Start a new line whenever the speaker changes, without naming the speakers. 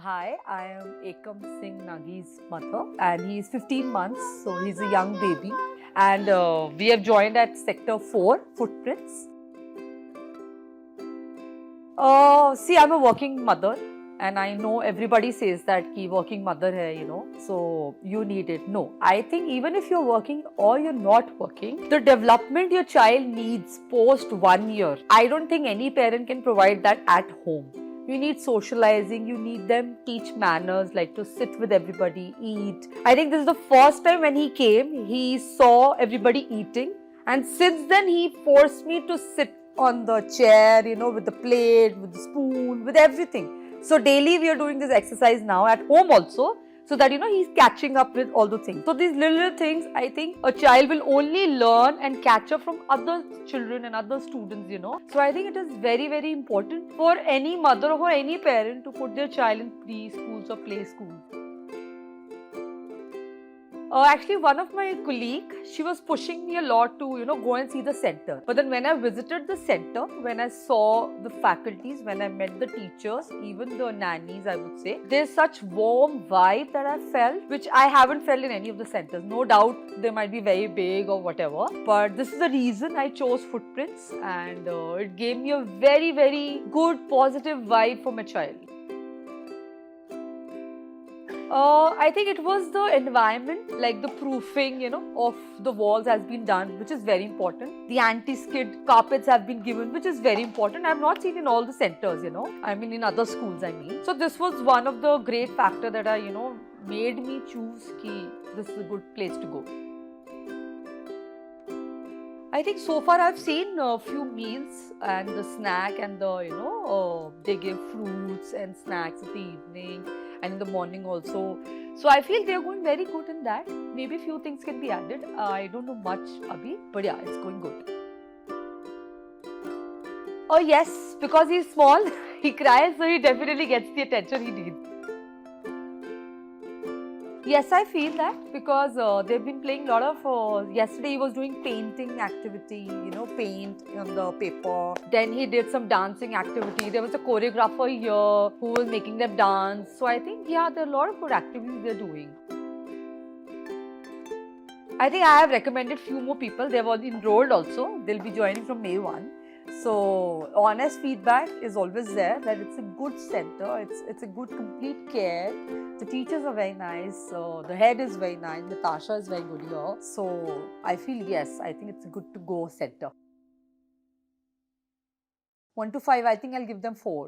Hi, I am Ekam Singh Nagi's mother, and he's 15 months, so he's a young baby. And we have joined at Sector 4, Footprints. See, I'm a working mother, and I know everybody says that ki working mother hai, so you need it. No, I think even if you're working or you're not working, the development your child needs post 1 year, I don't think any parent can provide that at home. You need socializing, you need them teach manners, like to sit with everybody, eat. I think this is the first time when he came, he saw everybody eating, and since then he forced me to sit on the chair, with the plate, with the spoon, with everything. So daily we are doing this exercise now at home also, so that he's catching up with all the things. So these little things, I think a child will only learn and catch up from other children and other students. So I think it is very, very important for any mother or any parent to put their child in preschools or play schools. Actually, one of my colleague, she was pushing me a lot to, go and see the center. But then when I visited the center, when I saw the faculties, when I met the teachers, even the nannies, I would say, there's such warm vibe that I felt, which I haven't felt in any of the centers. No doubt they might be very big or whatever. But this is the reason I chose Footprints, and it gave me a very, very good, positive vibe for my child. I think it was the environment, like the proofing, of the walls has been done, which is very important. The anti-skid carpets have been given, which is very important. I've not seen in all the centers, I mean in other schools, I mean. So this was one of the great factor that I, made me choose ki this is a good place to go. I think so far I've seen a few meals and the snack and the, they give fruits and snacks in the evening and in the morning also. So I feel they're going very good in that. Maybe a few things can be added. I don't know much, Abhi, but yeah, it's going good. Oh yes, because he's small, he cries, so he definitely gets the attention he needs. Yes, I feel that because they've been playing a lot of, yesterday he was doing painting activity, paint on the paper. Then he did some dancing activity. There was a choreographer here who was making them dance. So I think, yeah, there are a lot of good activities they're doing. I think I have recommended few more people. They've all enrolled also. They'll be joining from May 1. So honest feedback is always there that it's a good center, it's a good complete care. The teachers are very nice, the head is very nice, Natasha is very good here. So I feel yes, I think it's a good to go center. 1 to 5, I think I'll give them 4.